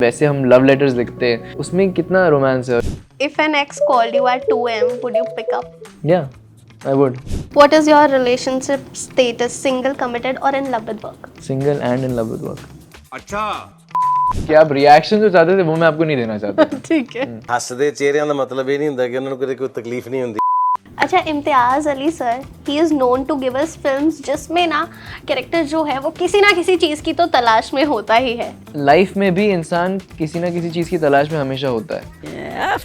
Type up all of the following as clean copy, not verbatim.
वैसे हम love letters लिखते हैं, उसमें कितना रोमांस है. If an ex called you at 2 a.m., would you pick up? Yeah, I would. What is your relationship status? Single, committed, or in love with work? Single and in love with work. अच्छा कि आप reaction जो चाहते थे वो मैं आपको नहीं देना चाहता. ठीक है. ਹੱਸਦੇ ਚਿਹਰਿਆਂ ਦਾ ਮਤਲਬ ਇਹ ਨਹੀਂ ਹੁੰਦਾ ਕਿ ਉਹਨਾਂ ਨੂੰ ਕਦੇ ਕੋਈ ਤਕਲੀਫ ਨਹੀਂ ਹੁੰਦੀ. अच्छा, Imtiaz Ali sir, he is known to give us films जिसमें ना कैरेक्टर जो है वो किसी ना किसी चीज़ की तो तलाश में होता ही है. लाइफ में भी इंसान किसी ना किसी चीज़ की तलाश में हमेशा होता है.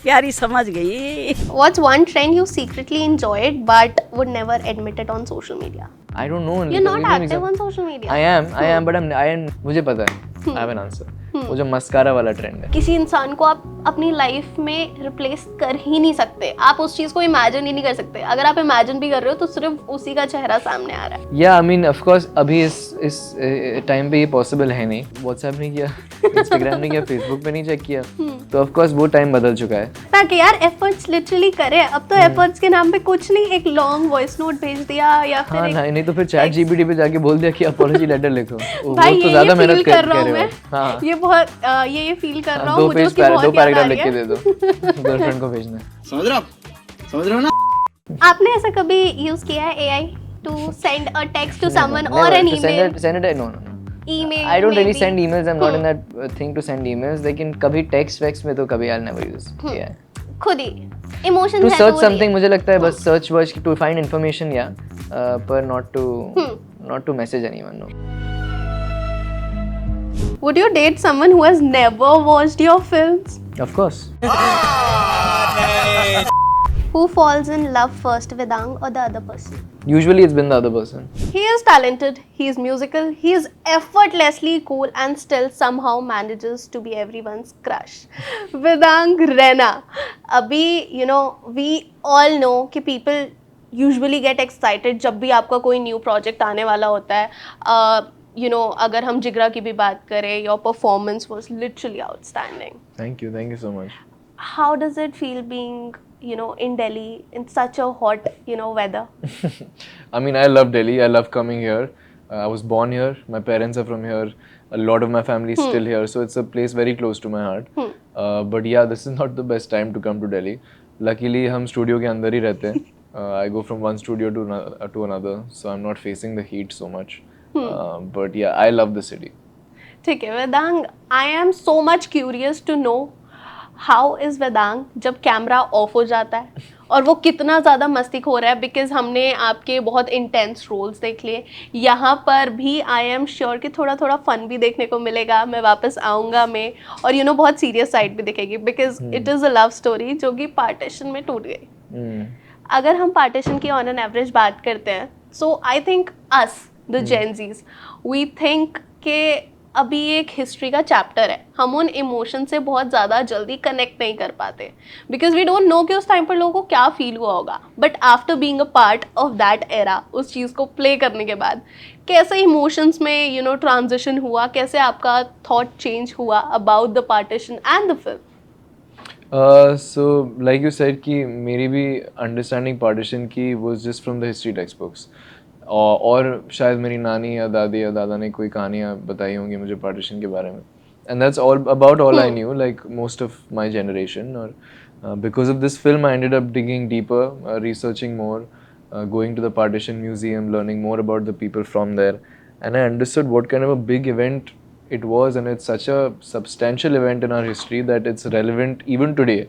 प्यारी समझ गई. What's one trend you secretly enjoyed but would never admit it on social media? I don't know. You're not active on social media. I am, but मुझे पता है. I have an answer. वो जो मस्कारा वाला trend है. किसी इंसान को आप अपनी लाइफ में रिप्लेस कर ही नहीं सकते. आप उस चीज़ को इमेजिन ही नहीं कर सकते. अगर आप इमेजिन भी कर रहे हो तो सिर्फ उसी का चेहरा सामने आ रहा है. या आई मीन ऑफ कोर्स अभी इस टाइम पे ये पॉसिबल है नहीं. व्हाट्सएप नहीं किया, इंस्टाग्राम नहीं किया, फेसबुक पे नहीं चेक किया, तो ऑफ कोर्स वो टाइम बदल चुका है. ताकि यार एफर्ट्स लिटरली करें. अब तो एफर्ट्स के नाम पे कुछ नहीं, एक लॉन्ग वॉइस नोट भेज दिया या फिर हाँ, नहीं तो फिर चैट जीपीटी पे जाके बोल दिया कि अपॉलॉजी लेटर लिखो. भाई तो ये ज्यादा फील मेहनत कर रहा हूँ रहे मैं. हो. हाँ, ये बहुत ये फील कर रहा हूँ. दो मुझे पेज उसकी बहुत दो याद पैराग्राफ आ लिख रही के है. दे दो. गर्लफ्रेंड को भेजना है. समझ रहे हो ना. आपने ऐसा कभी यूज किया है AI to send a text to someone और an email? Send it. No. Email I don't really send emails. I'm not in that thing to send emails. लेकिन कभी टेक्स्ट वेक्स्ट में तो कभी I'll never use. Yeah. खुद ही emotions To है search तो something मुझे लगता है बस search वर्च to find information या पर not to message anyone. No. Would you date someone who has never watched your films? Of course. Who falls in love first, Vedang or the other person? Usually it's been the other person. He is talented, he is musical, he is effortlessly cool and still somehow manages to be everyone's crush. Vedang Rena. Abhi, you know, we all know कि people usually get excited जब भी आपका कोई new project आने वाला होता है. You know, अगर हम जिगरा की भी बात करें, your performance was literally outstanding. Thank you so much. How does it feel being, you know, in Delhi in such a hot, you know, weather? I mean, I love Delhi. I love coming here. I was born here. My parents are from here. A lot of my family is still here, so it's a place very close to my heart. But yeah, this is not the best time to come to Delhi. Luckily, हम studio के अंदर ही रहते हैं. I go from one studio to another, so I'm not facing the heat so much. But yeah, I love the city. ठीक है Vedang, I am so much curious to know how is Vedang जब camera off हो जाता है और वो कितना ज़्यादा मस्ती खो रहा है. बिकॉज हमने आपके बहुत इंटेंस रोल्स देख लिए. यहाँ पर भी आई एम श्योर कि थोड़ा थोड़ा फन भी देखने को मिलेगा. मैं वापस आऊँगा मैं और यू नो बहुत सीरियस साइड भी दिखेगी because it is a love story जो कि पार्टीशन में टूट गई. अगर हम पार्टीशन की ऑन एन एवरेज बात करते हैं, so I think us the Gen Zs we think के अभी एक हिस्ट्री का चैप्टर है. हम उन इमोशन से बहुत ज़्यादा जल्दी कनेक्ट नहीं कर पाते बिकॉज वी डोंट नो कि उस टाइम पर लोगों को क्या फील हुआ होगा. But after being a part of that era, उस चीज़ को प्ले करने के बाद कैसे इमोशंस में यू नो ट्रांजिशन हुआ, कैसे आपका थॉट चेंज हुआ about the partition and the film? So like you said कि मेरी भी अंडरस्टैंडिंग पार्टीशन की was just from the history textbooks. और शायद मेरी नानी या दादी या दादा ने कोई कहानियाँ बताई होंगी मुझे पार्टीशन के बारे में. And that's about all I knew, like most of my generation. Or because of this film, I ended up digging deeper, researching more, going to the partition museum, learning more about the people from there, and I understood what kind of a big event it was, and it's such a substantial event in our history that it's relevant even today.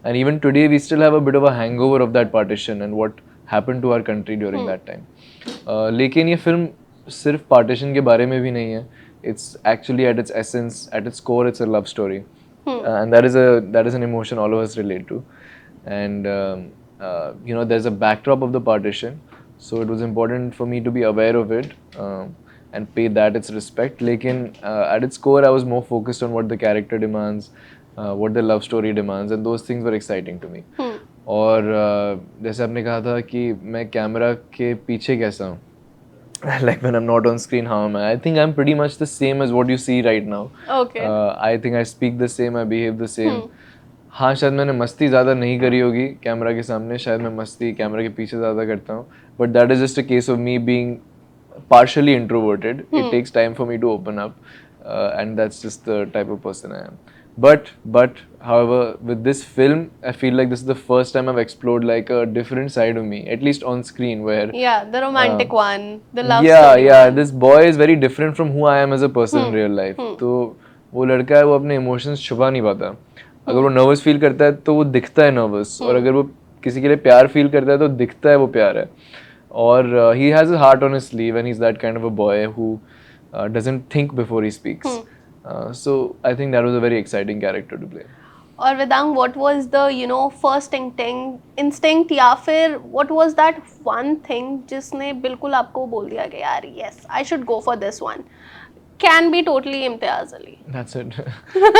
And even today, we still have a bit of a hangover of that partition and what happened to our country during that time. लेकिन ये film सिर्फ partition के बारे में भी नहीं है. It's actually at its essence, at its core, it's a love story, and that is an emotion all of us relate to. And you know, there's a backdrop of the partition, so it was important for me to be aware of it and pay that its respect. लेकिन at its core, I was more focused on what the character demands, what the love story demands, and those things were exciting to me. और जैसे आपने कहा था कि मैं camera के पीछे कैसा हूँ, like when I'm not on screen, how am I? I think I'm pretty much the same as what you see right now. Okay. I think I speak the same, I behave the same. हाँ, शायद मैंने मस्ती ज़्यादा नहीं करी होगी camera के सामने, शायद मैं मस्ती कैमरा के पीछे ज़्यादा करता हूँ. But that is just a case of me being partially introverted. It takes time for me to open up, and that's just the type of person I am. But however, with this film, I feel like this is the first time I've explored like a different side of me, at least on screen, where Yeah, the romantic one, the love yeah, story yeah, one. this boy is very different from who I am as a person in real life. तो वो लड़का है, वो अपने emotions छुपा नहीं पाता. अगर वो नर्वस फील करता है तो वो दिखता है नर्वस, और अगर वो किसी के लिए प्यार फील करता है तो दिखता है वो प्यार है. और he has his heart on his sleeve, and he's that kind of a boy who doesn't think before he speaks. So I think that was a very exciting character to play. और Vedang, what was the first instinct या फिर what was that one thing जिसने बिल्कुल आपको बोल दिया कि यार yes I should go for this one? Can be totally Imtiaz Ali. That's it.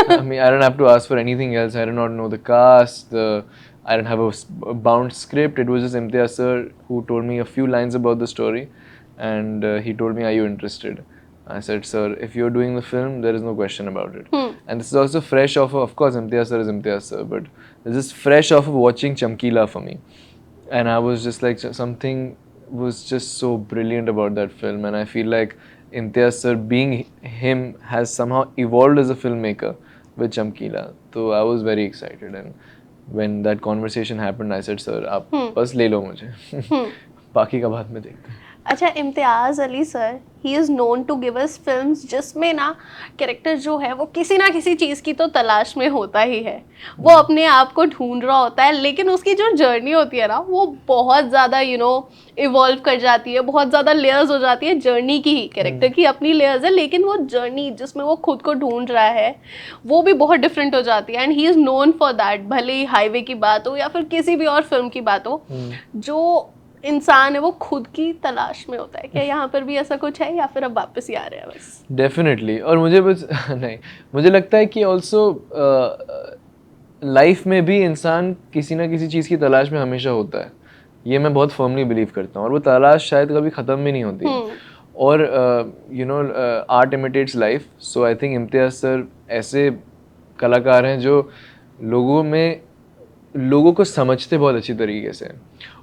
I mean, I don't have to ask for anything else. I do not know the cast. I don't have a bound script. It was just Imtiaz sir who told me a few lines about the story, and he told me, "Are you interested?" I said, "Sir, if you're doing the film, there is no question about it." And this is also fresh off of course, Imtiaz sir is Imtiaz sir, but this is fresh off of watching Chamkila for me, and I was just like, something was just so brilliant about that film, and I feel like Imtiaz sir, being him, has somehow evolved as a filmmaker with Chamkila. So I was very excited, and when that conversation happened, I said, "Sir, आप बस ले लो मुझे, बाकी का बाद में देखते हैं." अच्छा, Imtiaz Ali sir, he is known to give us films जिसमें ना कैरेक्टर जो है वो किसी ना किसी चीज़ की तो तलाश में होता ही है, वो अपने आप को ढूंढ रहा होता है, लेकिन उसकी जो जर्नी होती है ना वो बहुत ज़्यादा इवॉल्व कर जाती है, बहुत ज़्यादा लेयर्स हो जाती है जर्नी की ही. कैरेक्टर की अपनी लेयर्स है, लेकिन वो जर्नी जिसमें वो खुद को ढूंढ रहा है वो भी बहुत डिफरेंट हो जाती है. And he is known for that. भले ही हाईवे की बात हो या फिर किसी भी और फिल्म की बात हो, जो इंसान है वो खुद की तलाश में होता है. क्या यहाँ पर भी ऐसा कुछ है या फिर अब वापस ही आ रहे हैं बस? डेफिनेटली. और मुझे बस नहीं, मुझे लगता है कि ऑल्सो लाइफ में भी इंसान किसी ना किसी चीज़ की तलाश में हमेशा होता है. ये मैं बहुत फर्मली बिलीव करता हूँ, और वो तलाश शायद कभी ख़त्म भी नहीं होती. और art imitates life. So I think Imtiaz sir ऐसे कलाकार हैं जो लोगों को समझते बहुत अच्छी तरीके से,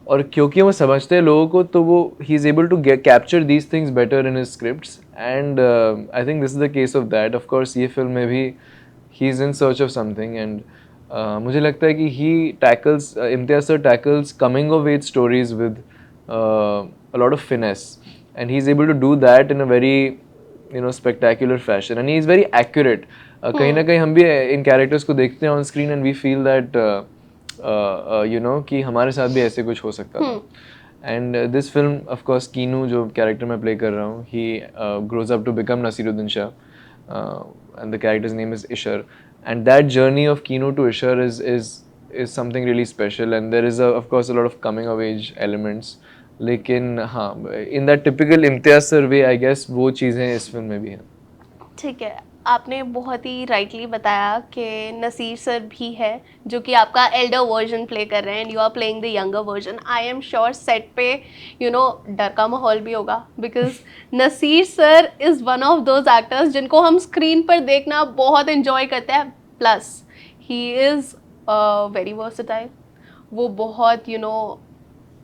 और क्योंकि वो समझते हैं लोगों को, तो वो he is able to capture these things better in his scripts. And I think this is the case of that. Of course ये फिल्म में भी he is in search of something, and मुझे लगता है कि Imtiaz sir tackles coming of age stories with a lot of finesse, and he's able to do that in a very spectacular fashion, and he is very accurate. कहीं ना कहीं हम भी इन characters को देखते हैं on screen, and we feel that कि हमारे साथ भी ऐसे कुछ हो सकता था. And this film, of course, Keenu जो कैरेक्टर मैं प्ले कर रहा हूँ, he grows up to become Naseeruddin Shah, and the character's name is Ishar, and that journey of Keenu to Ishar is something really special, and there is of course a lot of coming of age elements. लेकिन हाँ, in that typical Imtiaz sir way, I guess वो चीज़ें इस film में भी हैं. ठीक है, आपने बहुत ही राइटली बताया कि नसीर सर भी है जो कि आपका एल्डर वर्जन प्ले कर रहे हैं, and you are playing the younger version. I am sure set पे डर का माहौल भी होगा, because Naseer sir is one of those actors जिनको हम स्क्रीन पर देखना बहुत इन्जॉय करते हैं. Plus he is very versatile. वो बहुत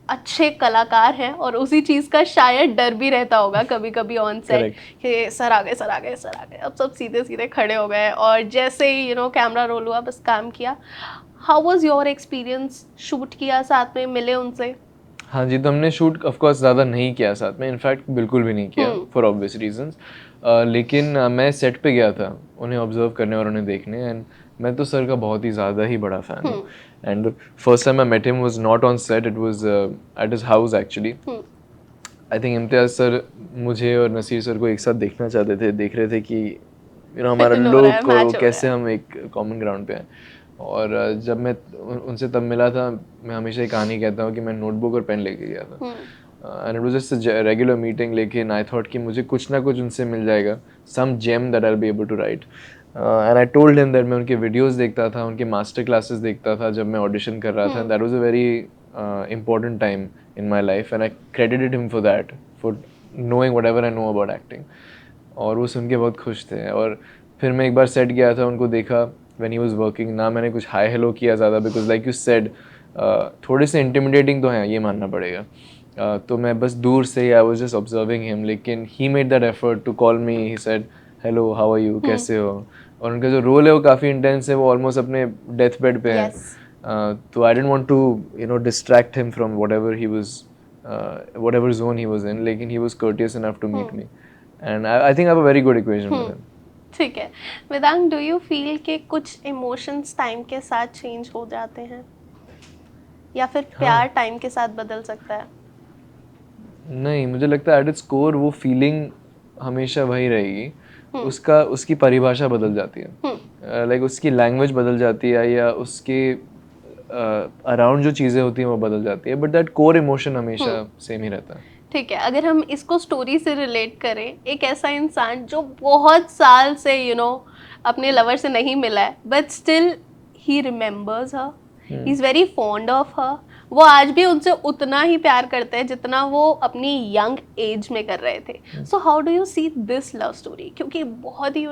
अच्छे कलाकार हैं, और उसी चीज़ का शायद डर भी रहता होगा कभी कभी ऑन सेट कि सर आ गए, अब सब सीधे सीधे खड़े हो गए, और जैसे ही कैमरा रोल हुआ बस काम किया. How was your experience? Shoot किया साथ में, मिले उनसे? हाँ जी, तो हमने शूट ऑफ कोर्स ज़्यादा नहीं किया साथ में, इनफैक्ट बिल्कुल भी नहीं किया, फॉर ऑब्वियस रीजंस. लेकिन मैं सेट पे गया था उन्हें ऑब्जर्व करने और उन्हें देखने, एंड मैं तो सर का बहुत ही ज़्यादा ही बड़ा फ़ैन हूँ. And first time I met him was not on set, it was at his house actually. I think Imtiaz sir मुझे और नसीर सर को एक साथ देखना चाहते थे, देख रहे थे कि हमारा लुक और कैसे हम एक कॉमन ग्राउंड पे हैं. और जब मैं उनसे तब मिला था, मैं हमेशा एक कहानी कहता हूँ कि मैं नोटबुक और पेन लेके गया था, and it was just a regular meeting, लेकिन आई थॉट कि मुझे कुछ ना कुछ उनसे मिल जाएगा, some gem that I will be able to write. And I told him that मैं उनके वीडियोस देखता था, उनके मास्टर क्लासेस देखता था जब मैं ऑडिशन कर रहा था. That was a very important time in my life, and I credited him for that, for knowing whatever I know about acting. और वो सुन के बहुत खुश थे. और फिर मैं एक बार सेट गया था, उनको देखा व्हेन ही वाज वर्किंग. ना मैंने कुछ हाई हेलो किया ज़्यादा, बिकॉज लाइक यू सेड थोड़े से इंटिमिडेटिंग तो हैं, ये मानना पड़ेगा. तो मैं बस दूर से I was just observing him, लेकिन he made that effort to call me. He said hello, how are you, कैसे हो. और उनका जो रोल है वो काफ़ी इंटेंस है, वो ऑलमोस्ट अपने डेथ बेड पे है. Yes. तो I don't want to distract him from whatever zone he was in, लेकिन he was courteous enough to meet me, and I think I have a very good equation with him. ठीक है. Vedang, do you feel कि कुछ emotions time के साथ change हो जाते हैं, या फिर प्यार टाइम के साथ बदल सकता है? नहीं, मुझे लगता है एट इट्स कोर वो फीलिंग हमेशा वही रहेगी. उसकी परिभाषा बदल जाती है, लाइक उसकी लैंग्वेज बदल जाती है, या उसके अराउंड जो चीज़ें होती हैं वो बदल जाती है, बट दैट कोर इमोशन हमेशा सेम ही रहता है. ठीक है. अगर हम इसको स्टोरी से रिलेट करें, एक ऐसा इंसान जो बहुत साल से अपने लवर से नहीं मिला है, but still he remembers her, he is very fond of her, वो आज भी उनसे उतना ही प्यार करते हैं जितना वो अपनी यंग एज में कर रहे थे. So how do you see this love story? क्योंकि बहुत ही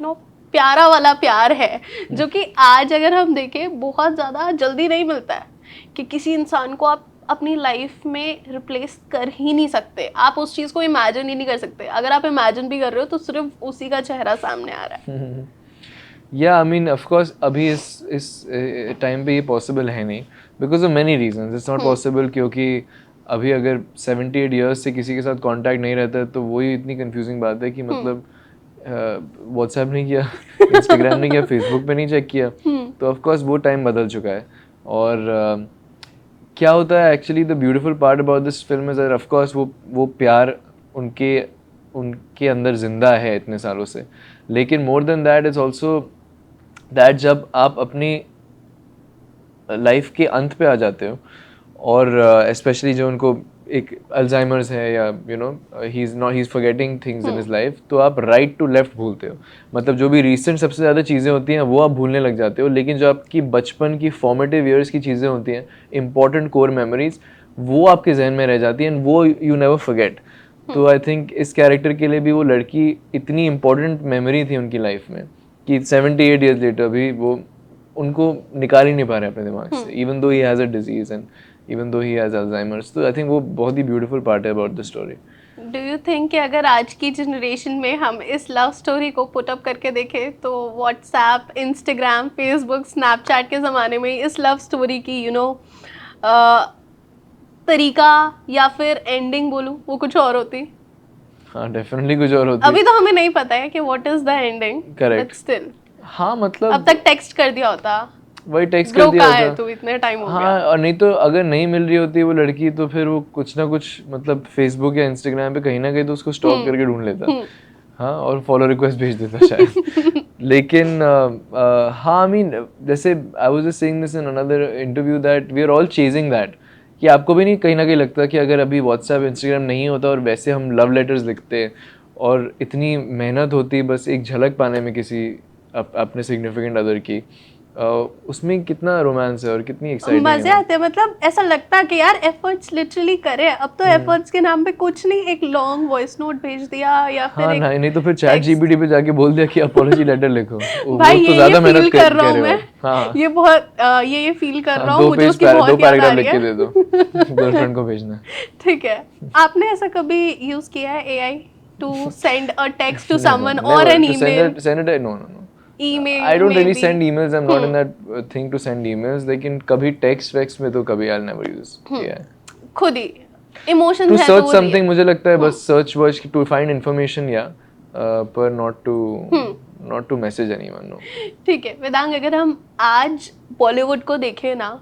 प्यारा वाला प्यार है, जो कि आज अगर हम देखें बहुत ज़्यादा जल्दी नहीं मिलता है, कि किसी इंसान को आप अपनी लाइफ में रिप्लेस कर ही नहीं सकते, आप उस चीज़ को इमेजिन ही नहीं कर सकते. अगर आप इमेजिन भी कर रहे हो तो सिर्फ उसी का चेहरा सामने आ रहा है. या आई मीन ऑफ कोर्स अभी इस टाइम पे ये पॉसिबल है नहीं, because of many reasons. It's not possible क्योंकि अभी अगर 78 ईयर्स से किसी के साथ कांटेक्ट नहीं रहता है, तो वही इतनी कंफ्यूजिंग बात है कि मतलब व्हाट्सएप नहीं किया, इंस्टाग्राम नहीं किया, फेसबुक पे नहीं चेक किया, तो ऑफ कोर्स वो टाइम बदल चुका है. और क्या होता है actually, the beautiful part about this film is of course वो प्यार उनके अंदर जिंदा है इतने सालों से, लेकिन more than that is also that जब आप अपनी लाइफ के अंत पे आ जाते हो, और स्पेशली जो उनको एक अल्जाइमर्स है, या he is forgetting things in his life, तो आप राइट टू लेफ्ट भूलते हो. मतलब जो भी रिसेंट सबसे ज़्यादा चीज़ें होती हैं वो आप भूलने लग जाते हो, लेकिन जो आपकी बचपन की फॉर्मेटिव ईयर्स की चीज़ें होती हैं, इंपॉर्टेंट कोर मेमोरीज, वो आपके जहन में रह जाती हैं, वो यू नेवर फॉरगेट. तो आई थिंक इस कैरेक्टर के लिए भी वो लड़की इतनी इंपॉर्टेंट मेमोरी थी उनकी लाइफ में कि 78 ईयर्स लेटर भी वो उनको निकाल ही नहीं पा रहे अपने दिमाग से, even though he has a disease and even though he has Alzheimer's. तो आई थिंक वो बहुत ही ब्यूटीफुल पार्ट है about the story. Do you think कि अगर आज की जनरेशन में हम इस लव स्टोरी को पुट अप करके देखें, तो व्हाट्सएप, इंस्टाग्राम, फेसबुक, स्नैपचैट के ज़माने में इस लव स्टोरी की तरीका या फिर एंडिंग बोलूं, वो कुछ और होती? हाँ, डेफिनेटली कुछ और होती. अभी तो हमें नहीं पता है कि what is the ending, Correct. But still हाँ, मतलब अब तक टेक्स्ट कर दिया होता, वही टेक्स्ट ब्रो कर दिया कहाँ है होता. तू, इतने टाइम हो हाँ, गया. और नहीं तो अगर नहीं मिल रही होती वो लड़की, तो फिर वो कुछ ना कुछ मतलब फेसबुक या इंस्टाग्राम पे कहीं ना कहीं तो उसको स्टॉक करके ढूंढ लेता. हाँ, और फॉलो रिक्वेस्ट भेज देता शायद. लेकिन हाँ, आई मीन जैसे I was just saying this in another interview that we are all chasing that, कि आपको भी नहीं कहीं ना कहीं लगता कि अगर अभी व्हाट्सएप, इंस्टाग्राम नहीं होता और वैसे हम लव लेटर्स लिखते और इतनी मेहनत होती बस एक झलक पाने में किसी अपने सिग्निफिकेंट अदर की, उसमें कितना रोमांस है और कितनी एक्साइटिंग मजे आते हैं. मतलब ऐसा लगता है कि यार एफर्ट्स लिटरली करे. अब तो एफर्ट्स के नाम पे कुछ नहीं, एक लॉन्ग वॉइस नोट भेज दिया, या फिर हाँ, एक नहीं तो फिर चैट जीपीटी पे जाके बोल दिया कि अपॉलॉजी लेटर लिखो. भाई वो तो ये ज्यादा फील मेहनत कर रहा हूँ रहे मैं. हो. हाँ, ये बहुत ये फील कर रहा हूँ, दो मुझे पेज उसकी बहुत दो याद आ पैराग्राफ रही लिख के है. दे दो, गर्लफ्रेंड को भेजना है. ठीक है. आपने ऐसा कभी यूज किया है AI to send a text to someone और an email? Send it, no. Email I don't really send emails. I'm not in that thing to send emails. लेकिन कभी text में तो कभी I'll never use. Yeah. खुद ही emotions To है search तो something मुझे लगता है बस search वर्च to find information, yeah. पर not to message anyone, no. ठीक है. वेदांग, अगर हम आज बॉलीवुड को देखें ना,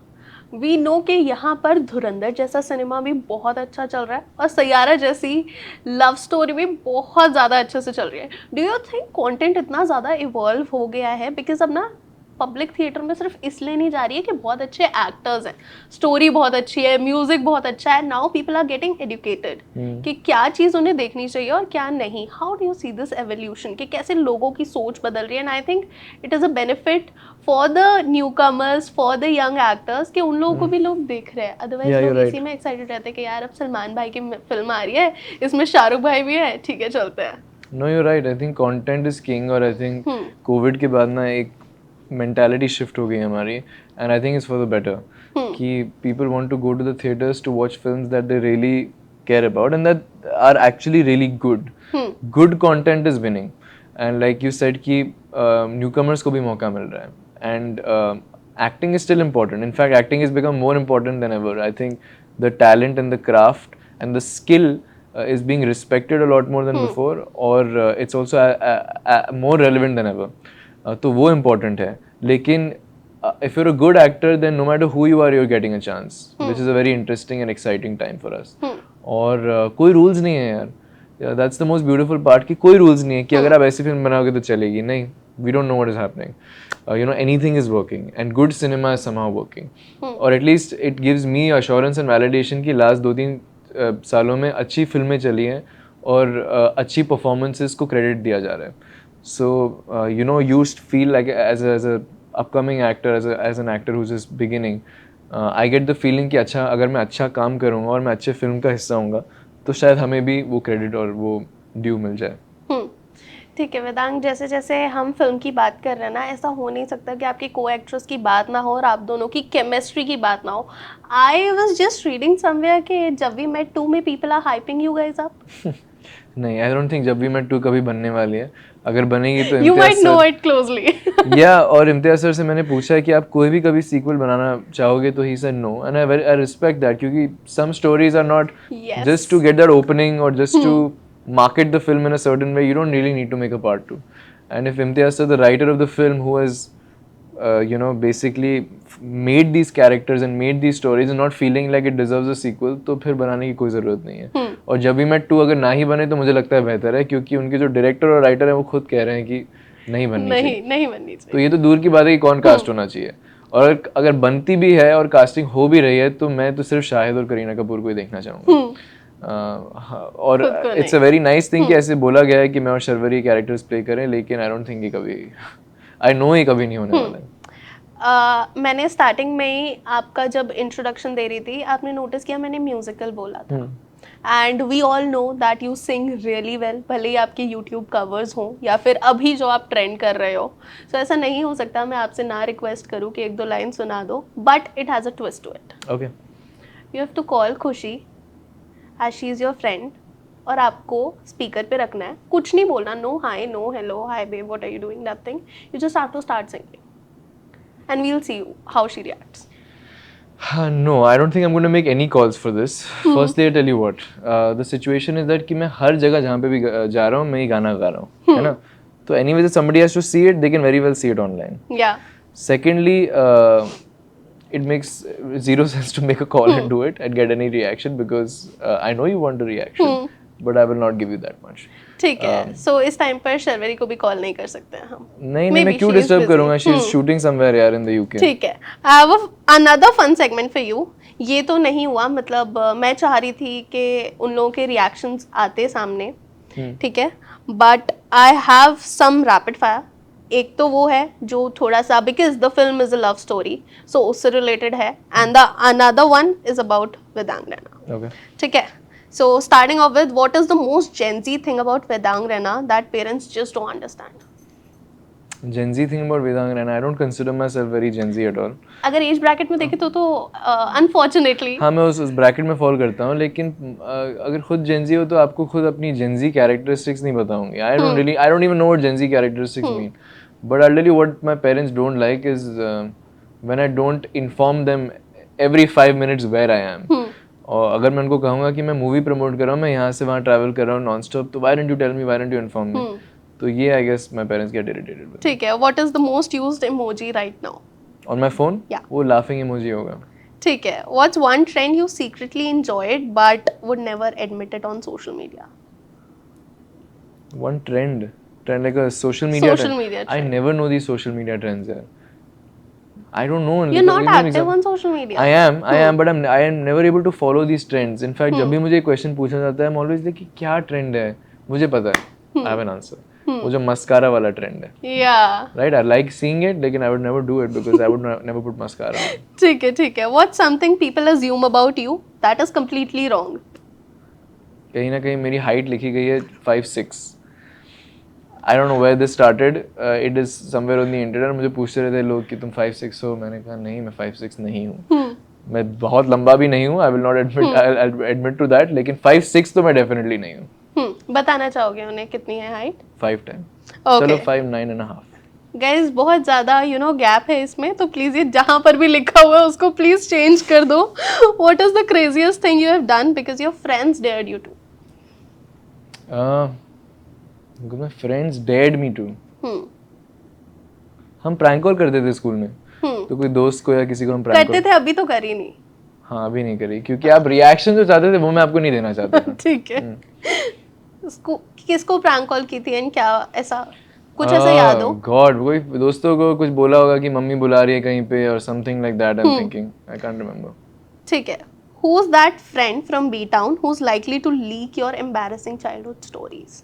वी नो कि यहाँ पर धुरंधर जैसा सिनेमा भी बहुत अच्छा चल रहा है, और सैयारा जैसी लव स्टोरी भी बहुत ज़्यादा अच्छे से चल रही है. डू यू थिंक कंटेंट इतना ज़्यादा इवॉल्व हो गया है बिकॉज अब ना पब्लिक थिएटर में सिर्फ इसलिए नहीं जा रही है कि बहुत अच्छे एक्टर्स हैं, स्टोरी बहुत अच्छी है, म्यूजिक बहुत अच्छा है, now people are getting educated कि क्या चीज़ उन्हें देखनी चाहिए और क्या नहीं. How do you see this evolution कि कैसे लोगों की सोच बदल रही है? And I think it is a benefit for the newcomers, for the young actors, कि उन लोगों को भी लोग देख रहे हैं. अदरवाइज Yeah, लोग you're right. इसी में एक्साइटेड रहते हैं कि यार अब सलमान भाई की फिल्म आ रही है, इसमें शाहरुख भाई भी है, ठीक है चलते हैं. No, you're right. I think content is king, और I think कोविड के बाद ना एक मेंटालिटी शिफ्ट हो गई हमारी, and I think it's for the better, कि people want to go to the theatres to watch films that they really care about and that are actually really good. Good content is winning, and like you said कि newcomers को भी मौका मिल रहा है एंड acting is still important. In fact, acting has become more important than ever. I think the talent and the craft and the skill is being respected a lot more than before, or it's also more relevant than ever. तो वो important है. लेकिन if you're a good actor, then no matter who you are, you're getting a chance, which is a very interesting and exciting time for us. और कोई rules नहीं है यार. Yeah, that's the most beautiful part कि कोई rules नहीं है कि अगर आप ऐसी फिल्म बनाओगे तो चलेगी. नहीं, we don't know what is happening. Anything is working and good cinema is somehow working. Or at least it gives me assurance and validation कि last 2-3 सालों में अच्छी फिल्में चली हैं और अच्छी performances को credit दिया जा रहा है. So you feel like as a upcoming actor, as an actor who's just beginning, I get the feeling कि अच्छा अगर मैं अच्छा काम करूँगा और मैं अच्छे फिल्म का हिस्सा होऊंगा तो शायद हमें भी वो credit और वो due मिल जाए. ठीक है वेदांग, जैसे जैसे हम फिल्म की बात कर रहे हैं ना, ऐसा हो नहीं सकता कि आपकी को एक्ट्रेस की बात ना हो और आप दोनों की केमिस्ट्री की बात ना हो. I was just reading somewhere कि जब वी मेट 2 में people are hyping you guys up. नहीं, आई डोंट थिंक जब भी मैं 2 कभी बनने वाली है. अगर बनेगी तो you might know it closely. या और इम्तियाज सर से मैंने पूछा है कि आप कोई भी कभी सीक्वल बनाना चाहोगे तो he said no, and I respect that क्योंकि some stories are not just to get that opening और just to market the film in a certain way. You don't really need to make a part 2. And if Imtiaz Sir, the writer of the film, who has basically made these characters and made these stories and not feeling like it deserves a sequel, तो फिर बनाने की कोई ज़रूरत नहीं है. और जब भी मैं 2 अगर ना ही बने तो मुझे लगता है बेहतर है क्योंकि उनके जो डायरेक्टर और राइटर है वो खुद कह रहे हैं कि नहीं बननी चाहिए. तो ये तो दूर की बात है कि कौन कास्ट होना चाहिए. और अगर बनती भी है और कास्टिंग हो भी रही है तो मैं तो सिर्फ शाहिद और करीना कपूर को ही देखना चाहूँगा. और it's a very nice thing कि ऐसे बोला गया है कि मैं और शर्वरी कैरेक्टर्स प्ले करें, लेकिन आई डोंट थिंक कि कभी आई नो ये कभी नहीं होने वाला है. मैंने स्टार्टिंग में ही आपका जब इंट्रोडक्शन दे रही थी आपने नोटिस किया मैंने म्यूजिकल बोला था. And we all know that you sing really well, भले ही आपके यूट्यूब कवर्स हों या फिर अभी जो आप ट्रेंड कर रहे हो. सो ऐसा नहीं हो सकता मैं आपसे ना रिक्वेस्ट करूँ कि 1-2 लाइन सुना दो, but it has a twist to it. Okay, you have to call Khushi as she is your friend और आपको स्पीकर पे रखना है. कुछ नहीं बोलना, no hi, no hello, hi babe, what are you doing, nothing. You just have to start singing and we will see how she reacts. No, I don't think I'm going to make any calls for this. Firstly, I tell you what, the situation is that कि मैं हर जगह जहाँ पे भी जा रहा हूँ मैं ये गाना गा रहा हूँ, है ना. तो anyways, if somebody has to see it, they can very well see it online. Yeah. Secondly, it makes zero sense to make a call and do it and get any reaction because I know you want a reaction, but I will not give you that much. ठीक है. So इस time पर शर्वरी को भी call नहीं कर सकते हैं हम. नहीं, मैं क्यों डिस्टर्ब करूँगा? She is shooting somewhere यार in the UK. ठीक है. I have another fun segment for you. ये तो नहीं हुआ, मतलब मैं चाह रही थी कि उन लोगों के रिएक्शंस आते सामने, ठीक है, but I have some rapid fire. एक तो वो है जो थोड़ा सा because the film is a love story so उससे रिलेटेड है, and the another one is about Vedang Raina. Okay. ठीक है. So starting off with what is the most Gen Z thing about Vedang Raina that parents just don't understand. Gen Z thing about Vedang Rana, I don't consider myself very Gen Z at all. अगर age bracket में देखें तो unfortunately हाँ, मैं उस bracket में fall करता हूँ, लेकिन अगर खुद Gen Z हो तो आपको खुद अपनी Gen Z कैरेक्टरिस्टिक्स नहीं बताऊंगी. I don't even know what Gen Z characteristics mean. But I'll tell you what my parents don't like is when I don't inform them every 5 minutes where I am. और अगर मैं उनको कहूँगा कि मैं movie promote कर रहा हूँ, मैं यहाँ से वहाँ ट्रैवल कर रहा हूँ नॉन स्टॉप, तो why don't you tell me, why don't you inform me? तो ये I guess my parents get irritated with. ठीक है. What is the most used emoji right now? On my phone? Yeah. वो laughing emoji होगा. ठीक है. What's one trend you secretly enjoyed but would never admit it on social media? One trend like a social media trend. media I trend. never know these social media trends यार. I don't know. You're not active on social media. I am, but I am never able to follow these trends. In fact, जब भी मुझे question पूछा जाता है, I'm always like कि क्या trend है? मुझे पता है. I have an answer. वो जो मस्कारा वाला ट्रेंड है. Yeah. Right? I like seeing it, लेकिन I would never do it because I would never put mascara on. ठीक है, ठीक है. What's something people assume about you that is completely wrong? कहीं ना कहीं मेरी हाइट लिखी गई है 5'6". I don't know where this started. It is somewhere on the internet. मुझे पूछते रहते लोग कि तुम 5'6" हो. मैंने कहा नहीं, मैं 5'6" नहीं हूँ. मैं बहुत लंबा भी नहीं हूँ. I will not admit. I'll admit to that. लेकिन 5'6" तो मैं definitely नहीं हूँ. बताना चाहोगे उन्हें कितनी है हाइट? 5 time, Okay. चलो 5'9.5". गाइज बहुत ज़्यादा गैप है इसमें, तो प्लीज़ ये जहाँ पर भी लिखा हुआ है उसको प्लीज़ चेंज कर दो. What is the craziest thing you have done because your friends dared you to? Because my friends dared me to. Hmm. हम प्रैंक कॉल करते थे स्कूल में, तो कोई दोस्त को या किसी को हम प्रैंक करते कॉल, थे, अभी तो करी नहीं. हाँ अभी नहीं करी, क्योंकि आप रिएक्शन जो चाहते थे वो मैं आपको नहीं देना चाहता था. ठीक है. उसको किसको प्रैंक कॉल की थी एंड क्या ऐसा कुछ ऐसा याद हो? गॉड, कोई दोस्तों को कुछ बोला होगा कि मम्मी बुला रही है कहीं पे और something like that. I am thinking, I can't remember. ठीक है. Who's that friend from B Town who's likely to leak your embarrassing childhood stories?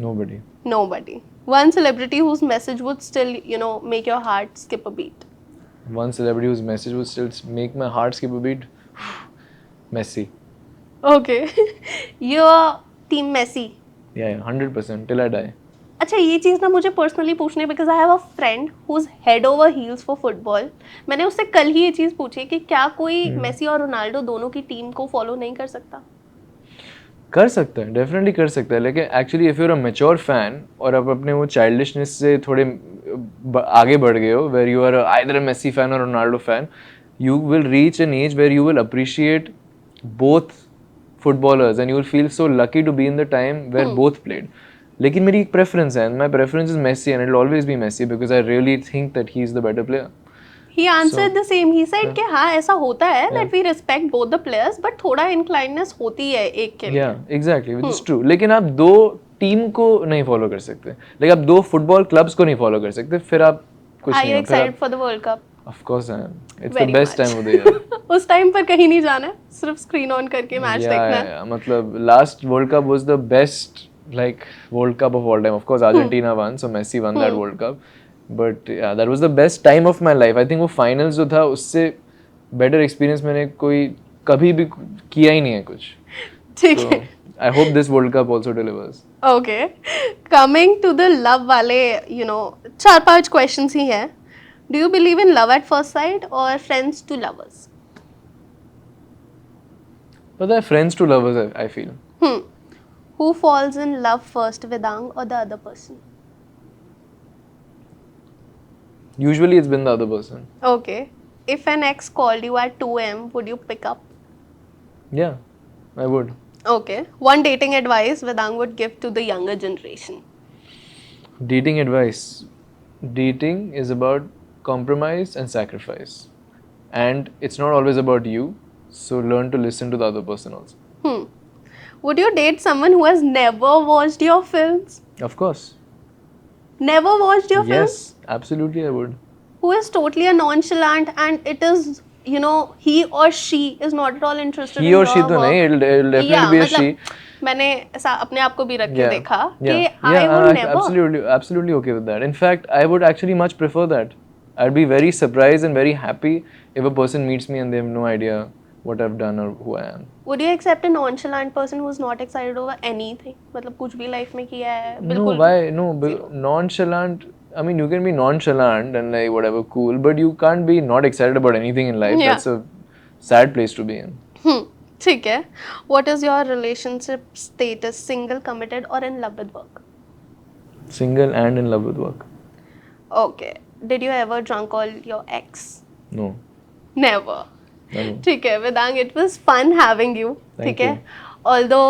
Nobody. Nobody. One celebrity whose message would still, make your heart skip a beat. One celebrity whose message would still make my heart skip a beat. Messi. Okay. You're team Messi. Yeah, 100% till I die. अच्छा, ये चीज़ ना मुझे personally पूछनी है because I have a friend who's head over heels for football. मैंने उससे कल ही ये चीज़ पूछी कि क्या कोई मेसी और रोनाल्डो दोनों की टीम को फॉलो नहीं कर सकता? कर सकता है, डेफिनेटली कर सकता है, लेकिन actually if you are a mature fan और आप अपने वो चाइल्डिशनेस से थोड़े आगे बढ़ गए हो, where you are either a Messi fan और Ronaldo fan, you will reach an age where you will appreciate both footballers and you will feel so lucky to be in the time where both played. लेकिन मेरी एक preference है, and my preference is Messi and it will always be Messi because I really think that he is the better player. He answered the same. He said कि हाँ ऐसा होता है that we respect both the players but थोड़ा inclinedness होती है एक के लिए. Yeah, exactly, which is true. लेकिन आप दो टीम को नहीं फॉलो कर सकते, लेकिन आप दो फुटबॉल क्लब्स को नहीं फॉलो कर सकते, फिर आप कुछ Are नहीं you हो, फिर excited आप, for the World Cup? of course I am. It's Very the best much. time of the year. उस टाइम पर कहीं नहीं जाना है, सिर्फ स्क्रीन ऑन करके मैच देखना है. Yeah, मतलब last World Cup was the best like World Cup of all time. Of course, Argentina won, so Messi won that World Cup. But yeah, that was the best time of my life. I think वो finals जो था उससे better experience मैंने कोई कभी भी किया ही नहीं है कुछ. ठीक So है. I hope this World Cup also delivers. Okay. Coming to the love वाले, 4-5 questions ही हैं. Do you believe in love at first sight or friends to lovers? But they're friends to lovers, I feel. Who falls in love first, Vedang or the other person? Usually it's been the other person. Okay. If an ex called you at 2 a.m., would you pick up? Yeah, I would. Okay. One dating advice Vedang would give to the younger generation. Dating advice. Dating is about compromise and sacrifice. And it's not always about you. So learn to listen to the other person also. Would you date someone who has never watched your films? Of course. Never watched your films? Yes, absolutely I would. Who is totally a nonchalant and it is, he or she is not at all interested He in or your she तो work. नहीं, it'll definitely be a she. मैंने ऐसा अपने आप को भी रख के Yeah. देखा Yeah. कि I would never. Absolutely okay with that. In fact, I would actually much prefer that. I'd be very surprised and very happy if a person meets me and they have no idea what I've done or who I am. Would you accept a nonchalant person who is not excited over anything? मतलब कुछ भी life में किया है No, बिल्कुल. why? No, nonchalant. I mean, you can be nonchalant and like whatever, cool, but you can't be not excited about anything in life. Yeah. That's a sad place to be in. ठीक है. What is your relationship status? Single, committed, or in love with work? Single and in love with work. Okay. Did you ever drunk call your ex? No. Never. No. ठीक है Vedang, it was fun having you. ठीक है. Although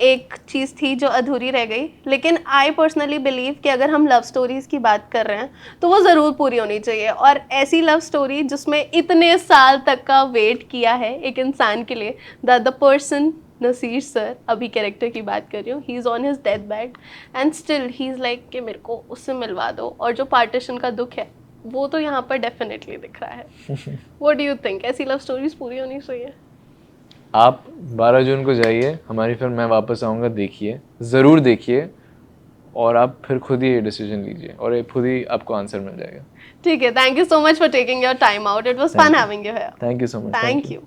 एक चीज़ थी जो अधूरी रह गई, लेकिन आई पर्सनली बिलीव कि अगर हम लव स्टोरीज की बात कर रहे हैं तो वो ज़रूर पूरी होनी चाहिए. और ऐसी लव स्टोरी जिसमें इतने साल तक का वेट किया है एक इंसान के लिए, द पर्सन नसीर सर, अभी कैरेक्टर की बात कर रही हूँ, he is on his death bed and still he is like कि मेरे को उससे मिलवा दो. और जो पार्टीशन का दुख है वो तो यहाँ पर डेफिनेटली दिख रहा है. व्हाट डू यू थिंक, ऐसी लव स्टोरीज पूरी होनी चाहिए? आप 12 जून को जाइए हमारी फिल्म मैं वापस आऊँगा, देखिए, ज़रूर देखिए, और आप फिर खुद ही ये डिसीजन लीजिए और ये खुद ही आपको आंसर मिल जाएगा. ठीक है. Thank you so much for taking your time out. It was fun having you here. Thank you so much. Thank you.